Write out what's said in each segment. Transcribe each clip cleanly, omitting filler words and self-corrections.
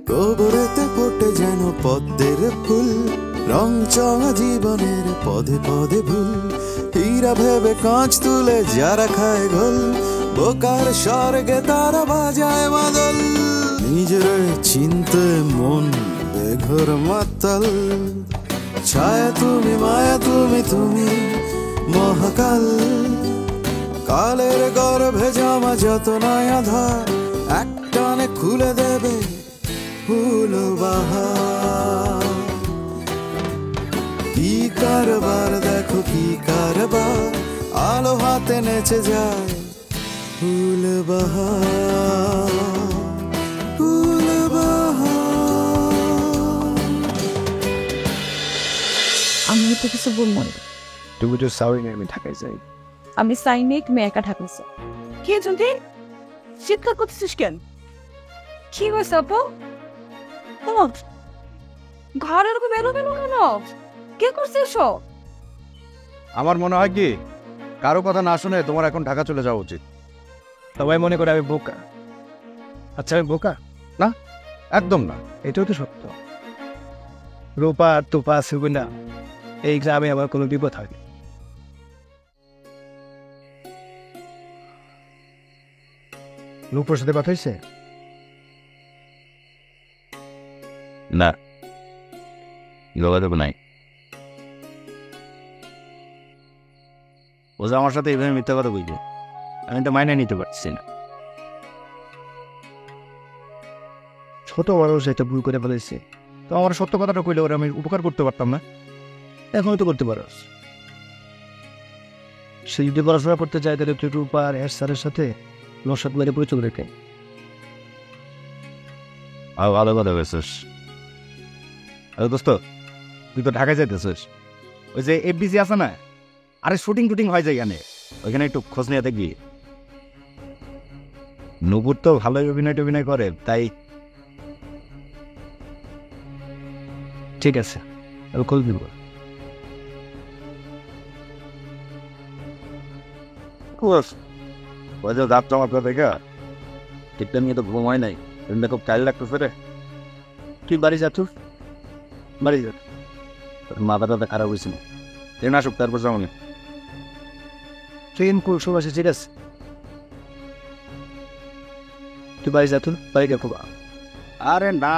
গোবরেতে ফোটে যেন পদ্মের ফুল, রং চঙা জীবনের পদে পদে ভুল। হীরা ভেবে কাঁচ তুলে যারা খায় গোল, বোকার স্বর্গে তারা বাজায় মাদল। নিজের চিনতে মন বেঘর মাতাল, ছায়া তুমি মায়া তুমি তুমি মহাকাল। কালের গর্ভে জামা যত নয়া ধার, একটানে খুলে দেবে ফুল বাহার। কি কারবার দেখো কি কারবার, আলো হাতে নেচে যায় ফুল বাহার, ফুল বাহার। আমি তো কিছু বলবো না। তুমি তো সাউরি নিয়ে আমি ঢাকায় যাই। আমি সাইনে তুমি একা ঢাকাইছো। কে জন্টি চিৎকার করতেছিস কেন? কি হয়েছে আপু? ঘর এরকম এলোমেলো কেন? কে করছে এসব? আমার মনে হয় কি কারো কথা না শুনে তোমার এখন ঢাকা চলে যাওয়া উচিত। সবাই মনে করে আমি বোকা। আচ্ছা আমি বোকা না, একদম না। এটাও তো সত্য। রূপা তোপা সুগুনা এই গ্রামে আমার কোনো বিপদ হয়নি। রূপর সাথে কথা হয়েছে? না, যোগাযোগ নাই। ও যে আমার সাথে এইভাবে মিথ্যা কথা বলবে, আমি তো মাইনে নিতে পারছি না। ছোট মানুষ একটা ভুল করে ফেলেছে, তো আমার সত্য কথাটা কইলে ওরা আমি উপকার করতে পারতাম না? এখনই তো করতে পারো। সে যদি পড়াশোনা করতে চায় তাহলে তুই রূপা আর এর স্যারের সাথে নসাদ মেরে পরিচয় রেখে। ভালো কথা বলছিস। দোস্ত, তুই তো ঢাকায় যাইতেছিস, ওই যে এফবিসি আছে না, আরে শুটিং টুটিং হয় যায় এখানে, ওইখানে একটু খোঁজ নিয়ে দেখবি। নূপুর তো ভালোই অভিনয় টভিনয় করে, তাই ঠিক আছে, আমি খোঁজ দিব। দাঁত জমা দেখা টিপটা নিয়ে তো ঘুম হয় নাই, খুব কাল লাগতেছে রে। তুই বাড়ি যা, তুই বাড়ি যা। মাথাটা খারাপ হয়েছে না, ট্রেন আসুক তারপর যাও না। ট্রেন কোন সময় আছে? ঠিক আছে, তুই বাড়ি যা, তুই বাড়ি গা। খুব আরে না,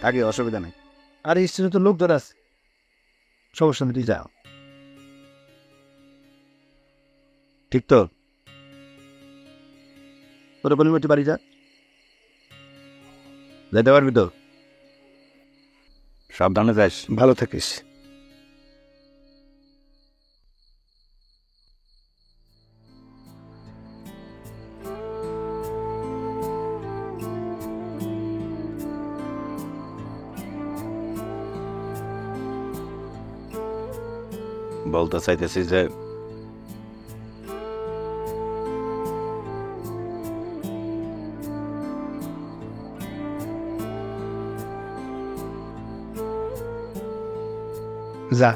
আগে অসুবিধা নেই। আর স্টেশনে তো লোক ধরে আছে, সমস্যা নেই, তুই যা। ঠিক তো? তোর বলি তুই বাড়ি যা। যেতে পারবি তো? সাবধানে যাস। ভালো থাকিস। বলতে চাইতেছি যে যা,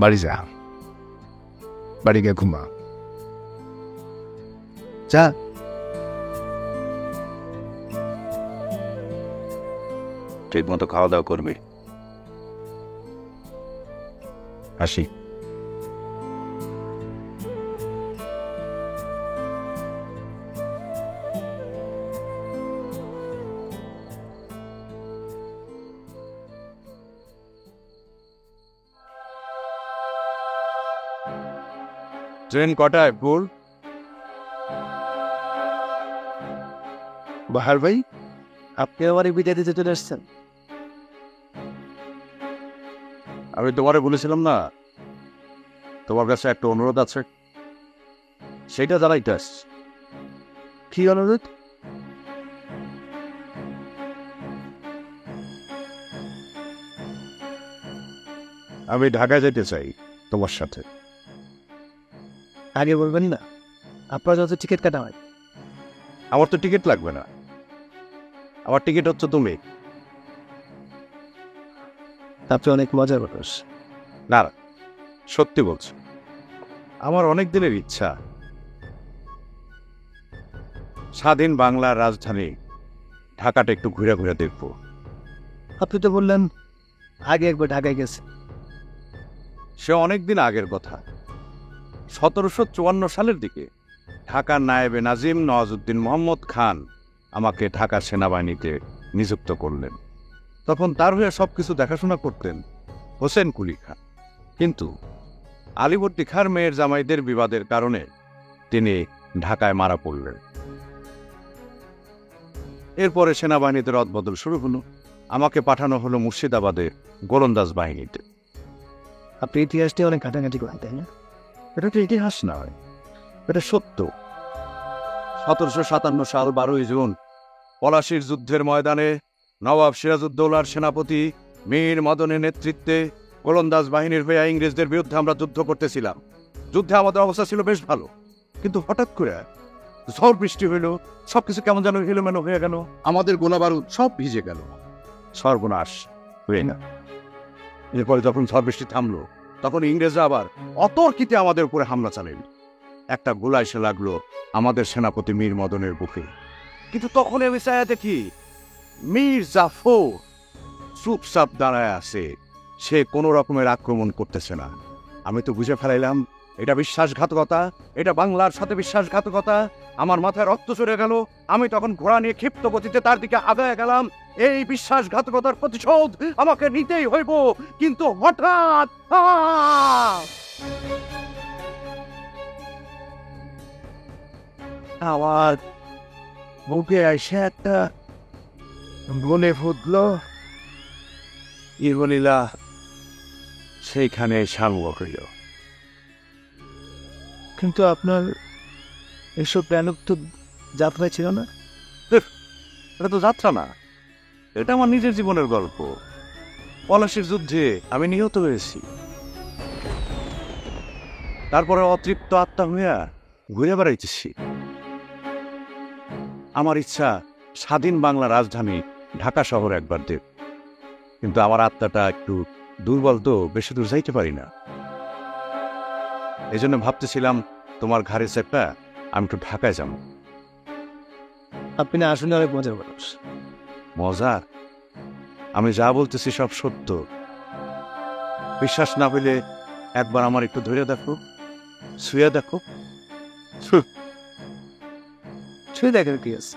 বাড়ি যা, বাড়ি গিয়ে ঘুমা। যা। ঠিক মতো খাওয়া দাওয়া করবি। আসি। ট্রেন কটায় ভোর? বাহার ভাই, আপনি আমার এই বিদায় দিতে চলে আসছেন? আমি তোমারে বলেছিলাম না তোমার কাছে একটা অনুরোধ আছে, সেটা জানাইতে আসছি। কি অনুরোধ? আমি ঢাকায় যেতে চাই তোমার সাথে। আগে বলবেন না? আপনার যত টিকিট কাটা হয়। আমার তো টিকিট লাগবে না, আমার টিকিট হচ্ছে তুমি। আপনি অনেক মজার মানুষ। না, সত্যি বলছি, আমার অনেক দিনের ইচ্ছা স্বাধীন বাংলার রাজধানী ঢাকাটা একটু ঘুরে ঘুরে দেখব। আপনি তো বললেন আগে একবার ঢাকায় গেছে। সে অনেক দিন আগের কথা। 1754 সালের দিকে ঢাকার নায়েবে নাজিম নওয়াজউদ্দিন মোহাম্মদ খান আমাকে ঢাকা সেনাবাহিনীতে নিযুক্ত করলেন। তখন তার হয়ে সবকিছু দেখাশোনা করতেন হোসেন কুলি খান। কিন্তু আলীবর্দী খাঁর মেয়ের জামাইদের বিবাদের কারণে তিনি ঢাকায় মারা পড়লেন। এরপরে সেনাবাহিনীতে রদবদল শুরু হলো। আমাকে পাঠানো হলো মুর্শিদাবাদে গোলন্দাজ বাহিনীতে। আপনি ইতিহাসটি অনেক ঘাটাঘাটি করেন, তাই না? এটা তো ইতিহাস নয়, এটা সত্য। 1757 সাল 12ই জুন পলাশীর যুদ্ধের ময়দানে নবাব সিরাজউদ্দৌলার সেনাপতি মীর মদনের নেতৃত্বে গোলন্দাজ বাহিনীর হয়ে ইংরেজদের বিরুদ্ধে আমরা যুদ্ধ করতেছিলাম। যুদ্ধে আমাদের অবস্থা ছিল বেশ ভালো, কিন্তু হঠাৎ করে ঝড় বৃষ্টি হইল, সবকিছু কেমন যেন এলোমেলো হয়ে গেল। আমাদের গোলা বারুদ সব ভিজে গেল। সর্বনাশ হয়ে না। এরপরে যখন ঝড় বৃষ্টি থামলো, তখন ইংরেজরা আবার অতর্কিতে আমাদের উপরে হামলা চালাইল। একটা গোলা এসে লাগলো আমাদের সেনাপতি মীর মদনের বুকে। কিন্তু তখন আমি চাইয়া দেখি মীর জাফর চুপচাপ দাঁড়ায় আছে, সে কোনো রকমের আক্রমণ করতেছে না। আমি তো বুঝে ফেলাইলাম এটা বিশ্বাসঘাতকতা, এটা বাংলার সাথে বিশ্বাসঘাতকতা। আমার মাথায় রক্ত চড়ে গেল। আমি তখন ঘোড়া নিয়ে ক্ষিপ্ত গতিতে তার দিকে আগায় গেলাম। এই বিশ্বাসঘাতকতার প্রতিশোধ আমাকে নিতেই হইব। কিন্তু হঠাৎ আমার বুকে এসে একটা গলে ফুটল। ইহলীলা সেইখানে সাঙ্গ হইল। কিন্তু আপনার এসব প্ল্যান তো যাত্রায় ছিল না। এটা তো যাত্রা না, এটা আমার নিজের জীবনের গল্প। পলাশীর যুদ্ধে আমি নিহত হয়েছি। তারপরে অতৃপ্ত আত্মা হইয়া ঘুরে বেড়াইতেছি। আমার ইচ্ছা স্বাধীন বাংলা রাজধানী ঢাকা শহর একবার দেব, কিন্তু আমার আত্মাটা একটু দুর্বল, তো বেশি দূর যাইতে পারি না। এই জন্য ভাবতেছিলাম তোমার ঘাড়ে চেপা আমি একটু ঢাকায় যাব। আপনি না আসলে অনেক মজার মানুষ। মজার? আমি যা বলতেছি সব সত্য। বিশ্বাস না হইলে একবার আমার একটু ধরে দেখো, শুয়ে দেখো। ছুঁয়ে দেখার কি আছে?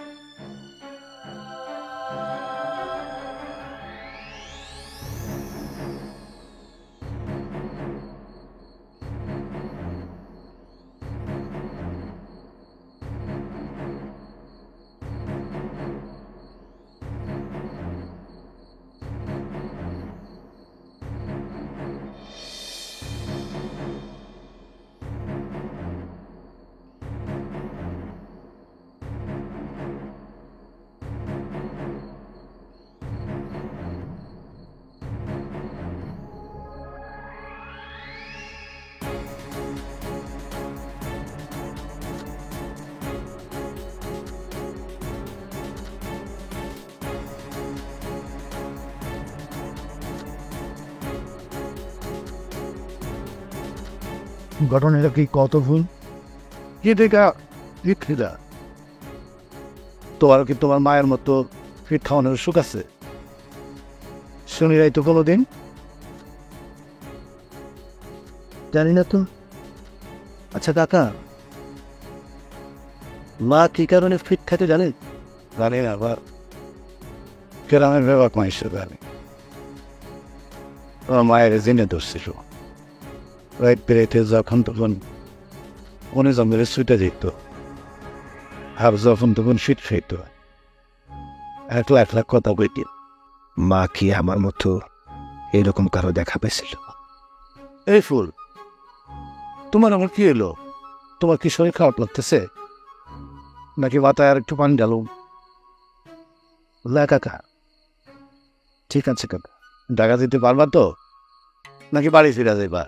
ঘটনাটা কি কত ভুল? তোমার কি তোমার মায়ের মতো ফিট খাওয়ানোর সুখ আছে? শুনি নাই তো কোনোদিন। জানি না তো। আচ্ছা কাকা, মা কি কারণে ফিট খাইতে জানে? জানি না, আবার গ্রামের ব্যাপার মাইসে জানে। আমার মায়ের জেনে ধরছিল। রাইট পেরেতে যখন তখন মনে জঙ্গলে ছুটে যেত, আর যখন তখন ফিট খাইত। একলা একলা কথা বইতেন। মা কি আমার মতো এরকম কারো দেখা পেয়েছিল? এই ফুল, তোমার আমার কি এলো? তোমার কি শরীর খারাপ লাগতেছে নাকি মাথায় আর একটু পানি ঢালুম? না কাকা, ঠিক আছে কাকা। ঢাকা যেতে পারবা তো নাকি বাড়ি ফিরে যাইবা?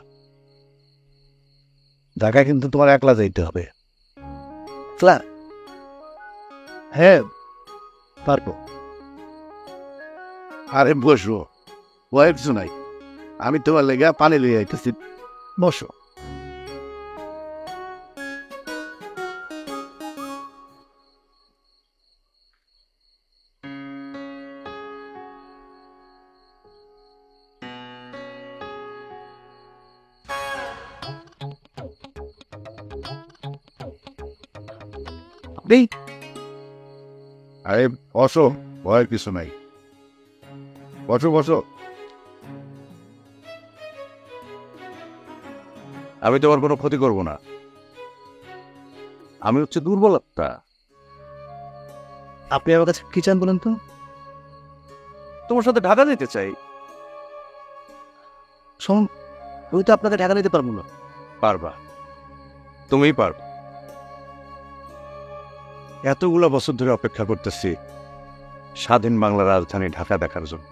ঢাকায় কিন্তু তোমার একলা যাইতে হবে। হ্যাঁ পারবো। আরে বসো, ওয়েব শোনাই, আমি তোমার লেগে পানি লিয়ে আইতেছি। বসো। দেই। আরে বসো, ভয়ের কিছু নাই। বসো বসো। আমি তোমার কোনো ক্ষতি করব না। আমি হচ্ছে দুর্বলতা। আপনি আমার কাছে কি চান বলেন তো? তোমার সাথে ঢাকা যেতে চাই। আমি তো আপনাকে ঢাকা নিতে পারবো না। পারবা, তুমিই পারবা। এতগুলো বছর ধরে অপেক্ষা করতেছি স্বাধীন বাংলার রাজধানী ঢাকা দেখার জন্য।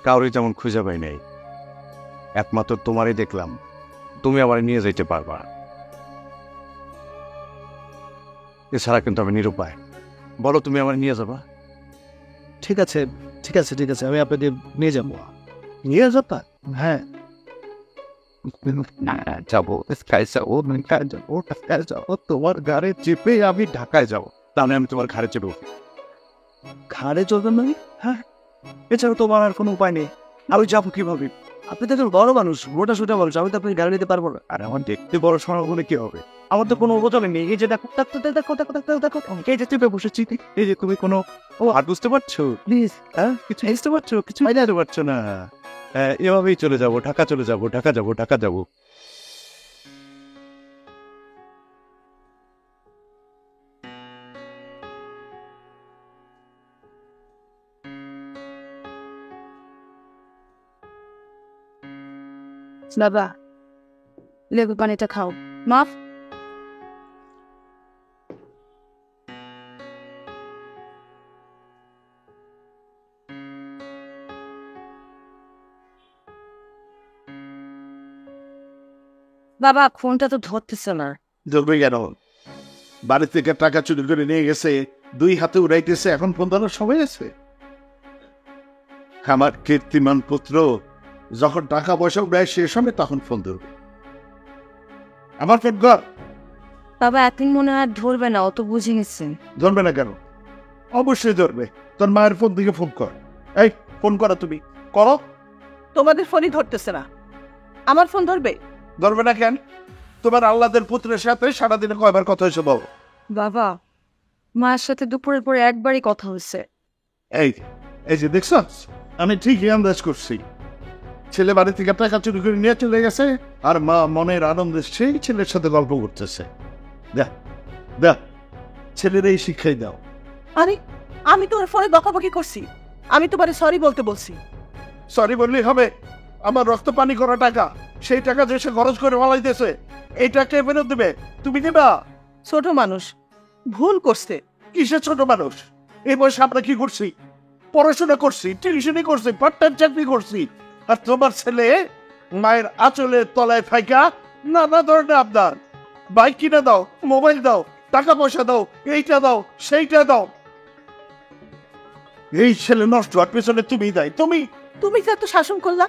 কাউরি যেমন খুঁজে পাই নাই, একমাত্র তোমারই দেখলাম। তুমি আমার নিয়ে যাইতে পারবা। এছাড়া কিন্তু আমি নিরুপায়। বলো, তুমি আমার নিয়ে যাবা? ঠিক আছে ঠিক আছে ঠিক আছে, আমি আপনাকে নিয়ে যাবো। নিয়ে যাবা? হ্যাঁ যাবো, যাবো, তোমার ঘাড়ে চেপে আমি ঢাকায় যাবো। তাহলে আমি তোমার ঘাড়ে চেপে উঠবো। ঘাড়ে চলবেন মানে? হ্যাঁ, এছাড়া তোমার আর কোনো উপায় নেই। আমি যাবো কিভাবে? আপনি তো একজন বড় মানুষ, মোটা সোটা মানুষ, আমি তো আপনাকে গাড়ি নিতে পারবো না। আর আমার দেখতে বড় সড়ক হলে কি হবে? আমার তো কোনো ওজনে নেই। এই যে দেখো দেখো দেখো দেখো দেখো দেখো, এই যে চেপে বসেছি। এই যে তুমি কোনো আর বুঝতে পারছো? প্লিজ। হ্যাঁ, কিছু বুঝতে পারছো? কিছু বুঝতে পারছো না? হ্যাঁ, এভাবেই চলে যাবো, ঢাকা চলে যাবো, ঢাকা যাবো, ঢাকা যাবো। বাবা, লেবু পানিটা খাও। মাফ। বাবা, ফোনটা তো ধরতেছে না। ধরবে কেন? বাড়ি থেকে টাকা চুরি করে নিয়ে গেছে, 2 হাতে উড়াইতেছে, এখন ফোন ধরার সময় আছে? আমার কীর্তিমান পুত্র যখন টাকা পয়সা উড়ায় শেষ হবে তখন ফোন ধরবে। আমার ফোন কর। বাবা, এখন মনে হয় ধরবে না, অত বুঝে গেছেন। ধরবে না কেন? অবশ্যই ধরবে। তোর মায়ের ফোন থেকে ফোন কর। এই ফোন করো, তুমি করো। তোমাদের ফোনই ধরতেছে না, আমার ফোন ধরবে? ধরবে না কেন? তোমার আল্লাদের পুত্রের সাথে সারাদিনে কয়বার কথা হয়েছে বলো? বাবা, মায়ের সাথে দুপুরের পরে একবারই কথা হয়েছে। এই এই যে দেখছ, আমি ঠিকই আন্দাজ করছি। ছেলে বাড়ি থেকে টাকা চুরি করে নিয়ে চলে গেছে, আর মা মনের আনন্দে সেই ছেলের সাথে গল্প করতেছে। দেখ দেখ, ছেলের এই শিক্ষাই দাও। আরে, আমি তোমার ফোনে বকাবকি করছি? আমি তোমারে সরি বলতে বলছি। সরি বললেই হবে? আমার রক্ত পানি করা টাকা, সেই টাকা যে সে খরচ করে মালাইতেছে, এই টাকা ফেরত দেবে? তুমি দেবা? ছোট মানুষ, ভুল করছে। কিসের ছোট মানুষ? এই বয়সে আমরা কি করছি? পড়াশোনা করছি, টিউশনি করছি, পার্ট টাইম চাকরি করছি। আর তোমার ছেলে মায়ের আঁচলের তলায় ফাইকা নানা ধরনের আবদার। বাইক কিনে দাও, মোবাইল দাও, টাকা পয়সা দাও, এইটা দাও, সেইটা দাও। এই ছেলে নষ্ট হওয়ার পেছনে তুমি দায়ী। তুমি তুমি যে এত শাসন করলা,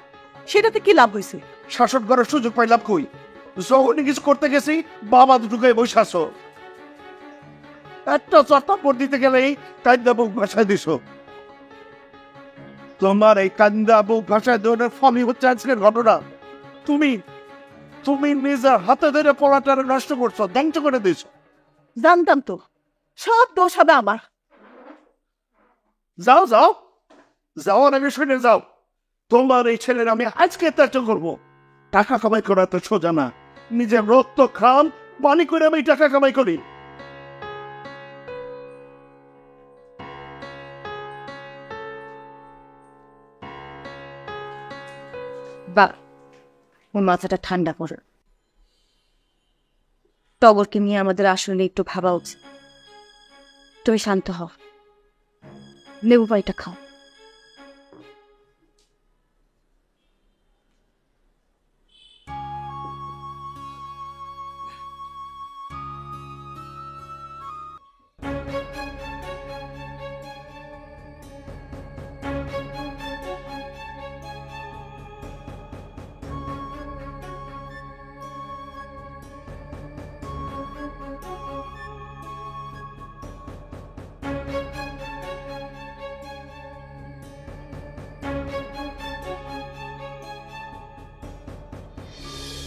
সেটাতে কি লাভ হয়েছে? শাসন করার সুযোগ পাইলাম কই? যখনই কিছু করতে গেছি বাবা দুটোকে বসে আসো। একটা চট্টাপড় দিতে গেলেই কান্দা বুক ভাষায় দিস। তোমার এই কান্দা বুক ভাষায় দেওয়ার ফলই হচ্ছে আজকের ঘটনা। তুমি তুমি নিজের হাতে ধরে পড়াটারে নষ্ট করছো, ধ্বংস করে দিছ। জানতাম তো সব দোষ হবে আমার। যাও যাও যাও, আর আমি শুনে যাও। তোমার এই ছেলের আমি আজকে ত্যাগ করবো। টাকা কামাই করা তো সোজা না। নিজের রক্ত খান পানি করে আমি টাকা কামাই করি। বা, ওর মাথাটা ঠান্ডা করো। টগরকে নিয়ে আমাদের আসলে একটু ভাবা উচিত। তুমি শান্ত হও, লেবু পানিটা খাও।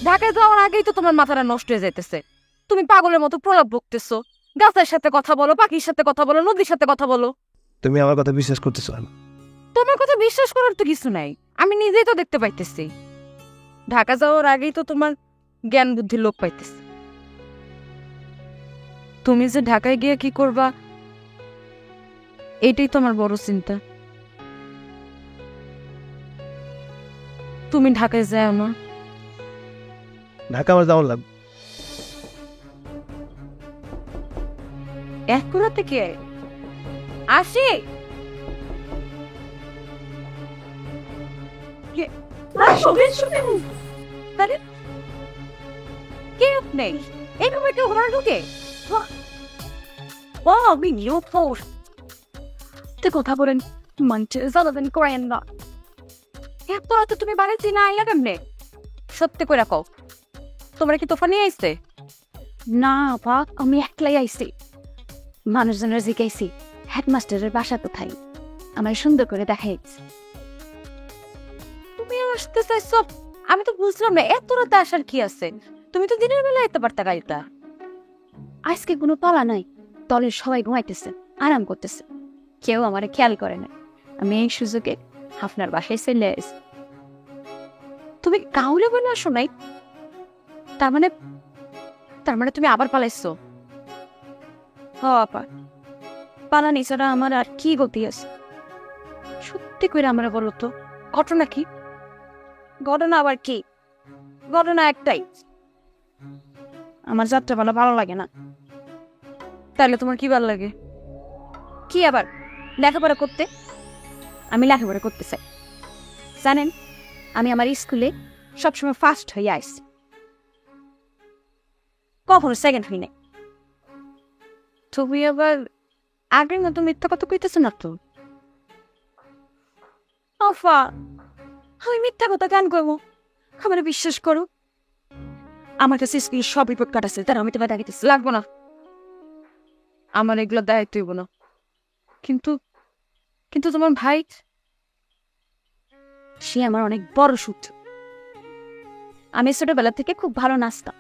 ঢাকায় যাওয়ার আগেই তো তোমার মাথাটা নষ্ট হয়ে যাইতেছে। তুমি পাগলের মতো প্রলাপ বকতেছো। গাছের সাথে কথা বলো, পাখির সাথে কথা বলো, নদীর সাথে কথা বলো। তুমি আমার কথা বিশ্বাস করতেছো না? তোমার কথা বিশ্বাস করার তো কিছু নাই, আমি নিজেই তো দেখতে পাইতেছি। ঢাকা যাওয়ার আগেই তো তোমার জ্ঞান বুদ্ধির লোক পাইতেছে। তুমি যে ঢাকায় গিয়ে কি করবা এটাই তো আমার বড় চিন্তা। তুমি ঢাকায় যাও না। ঢাকা আমার যাওয়ার লাগবে। এক কোথা থেকে আসি? কে আপনি? এইভাবে কেউ ঘরে ঢুকে? ও আমি নিউ পোস্ট কথা বলেন, মঞ্চে জ্বালাবেন করেন না। এত রাতে তুমি বাড়িতে না আইলা কেমনে? সত্যি করে কও, তোমরা কি তোফা নিয়ে আইসে? না আপা, আমি একলাই আইছি। মানুষজনের জিজ্ঞাসি হেডমাস্টারের বাসা কোথায়, আমার সুন্দর করে দেখাইছি। তুমি আসতে চাইছো? আমি তো বুঝলাম না এত রাতে আসার কি আছে। তুমি তো দিনের বেলা এতে পারতা গাড়িটা। আজকে কোনো পালা নাই, দলের সবাই ঘুমাইতেছে, আরাম করতেছে, কেউ আমারে খেয়াল করে না। আমি এই সুযোগে আপনার বাসায় চলে আসি। তুমি কাউরে বলে আসো নাই? তার মানে তুমি আবার পালাইছো? হ আপা, পালানি ছাড়া আমার আর কি গতি আছে? সত্যি করে আমরা বলো তো, ঘটনা কি? ঘটনা আবার কি? ঘটনা একটাই, আমার যাত্রাপালা ভালো লাগে না। তাহলে তোমার কি ভালো লাগে? কি আবার লেখাপড়া করতে? আমি লেখাপড়া করতে চাই। জানেন, আমি আমার স্কুলে সবসময় ফার্স্ট হয়ে আসছি, কখনো সেকেন্ড হই নাই। তুমি আবার আগের মতো মিথ্যা কথা কইতেছো না তো? আফা, আমি মিথ্যা কথা কেন করবো? আমার বিশ্বাস করো, আমার কাছে স্কুলের সব রিপোর্ট কার্ড আছে, তারা আমি তোমার দেখাইতেছি। লাগবো না, আমার এগুলো দায়িত্ব হইব না। কিন্তু কিন্তু তোমার ভাই, সে আমার অনেক বড় সূত্র। আমি ছোটবেলা থেকে খুব ভালো নাচতাম,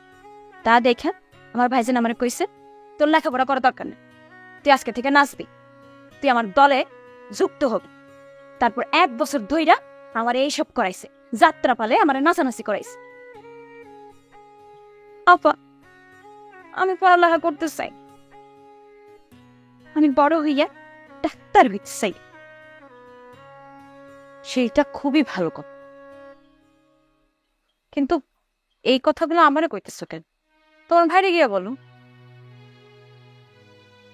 তা দেখে আমার ভাইজান আমার কইছে, তোর লেখাপড়া করা দরকার নেই, তুই আজকে থেকে নাচবি, তুই আমার দলে যুক্ত হবি। তারপর 1 বছর ধইরা আমার এইসব করাইছে, যাত্রা পালে আমার নাচানাচি করাইছে। আপা, আমি পড়ালেখা করতে চাই, আমি বড় হইয়া ডাক্তার হইতে চাই। সেইটা খুবই ভালো কথা, কিন্তু এই কথাগুলো আমারে কইতেছো কেন? তোমার ভাইরে গিয়ে বলো।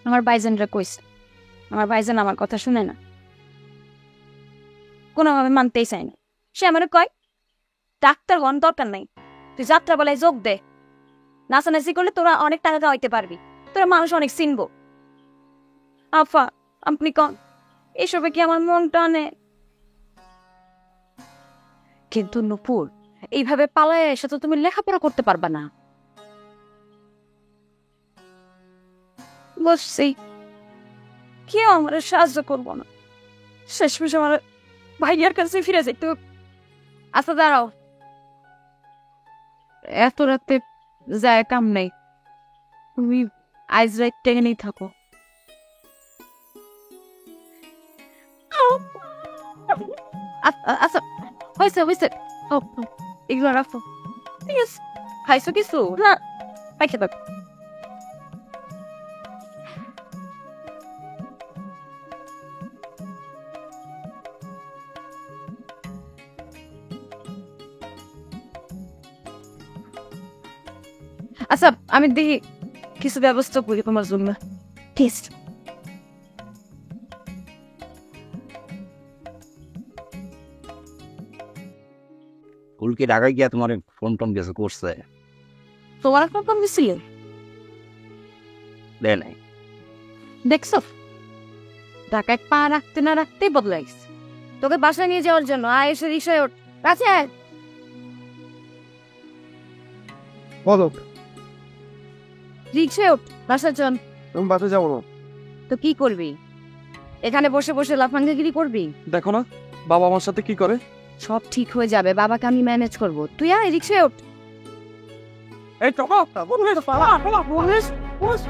আমার ভাইজানরা কইছে, আমার ভাইজান আমার কথা শুনে না, কোনোভাবে মানতেই চায় না। সে আমার কয়, ডাক্তার হন দরকার নাই, তুই যাত্রা বলায় যোগ দে, নাচানাচি করলে তোরা অনেক টাকা কামাইতে পারবি, তোরা মানুষ অনেক চিনবো। আফা, আপনি কন, এসবে কি আমার মন টানে? কিন্তু নুপুর, এইভাবে পালায় এসে তো তুমি লেখাপড়া করতে পারবা না। বসছি, কেউ আমার সাহায্য করবো না, শেষমেশ আমার ভাইয়ার কাছে ফিরে যাইতে। আচ্ছা দাঁড়াও, এত রাতে যায় কাম নাই, তুমি আইজ রাত টেনে থাকো। আচ্ছা হয়েছে হয়েছে, এগুলো রাখো। ঠিক আছে, খাইছো কিছু? না, পাইতে পারবো। আচ্ছা, আমি দেখি কিছু ব্যবস্থা করি তোমার জন্য। ঠিক আছে। উল্কি ঢাকায় গিয়া তোমার ফোন টোন কিছু করছে? তোমার একটা ফোন দিছিল? দে নাই। দেখছো, ঢাকায় পা রাখতে না রাখতেই বদলে গেছে। তোকে বাসায় নিয়ে যাওয়ার জন্য আয়, এসে রিক্সায় ওঠ। কাছে আয়। বলো, রিক্সায় ওঠ, বাসায় চল। তুমি বাসে যাবো না। তো কি করবি? এখানে বসে বসে লাফাঙ্গাগিরি করবি? দেখো না বাবা আমার সাথে কি করে। সব ঠিক হয়ে যাবে, বাবাকে আমি ম্যানেজ করবো, তুই আয় রিক্সায় ওঠ। এই চকো পুলিশ পালা পুলিশ পুলিশ